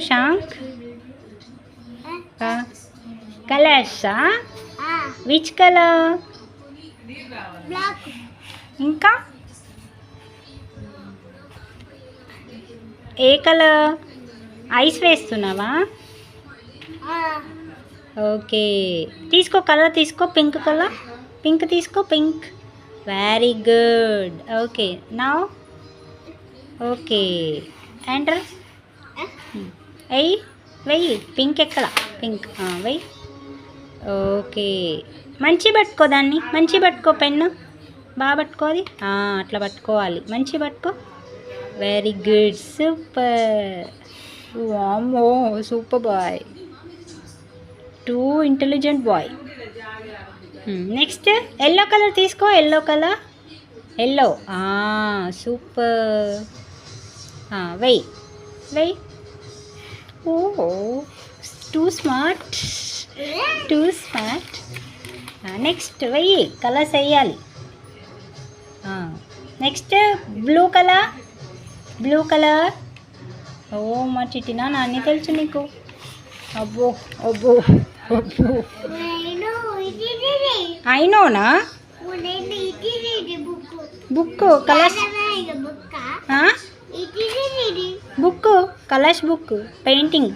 Shank? Colors, which color? Black. ఇంకా ఏ colour? Ice వేస్తున్నావా? Okay, తీసుకో colour తీసుకో, పింక్ కలర్, పింక్ తీసుకో, pink. Very good. Okay now okay enter. వెయ్యి వెయ్యి, pink ఎక్కడ? పింక్ వెయ్యి. ఓకే, మంచి పట్టుకో, దాన్ని మంచి పట్టుకో, పెన్ను బాగా పట్టుకోది, అట్లా పట్టుకోవాలి, మంచి పట్టుకో. Very good, super. వామ్మో, super boy, too intelligent boy. Next yellow colour తీసుకో, ఎల్లో కలర్, ఎల్లో. సూపర్. వెయ్యి వెయ్యి. ఓ, too smart, too smart. Next వెయ్యి, కలర్స్ వేయాలి. Next blue colour, blue colour. ఓ మా చిట్టినా, నాన్ని తెలుసు నీకు. అబ్బో అబ్బో అబ్బో, అయినోనా book colours, book colours, book painting.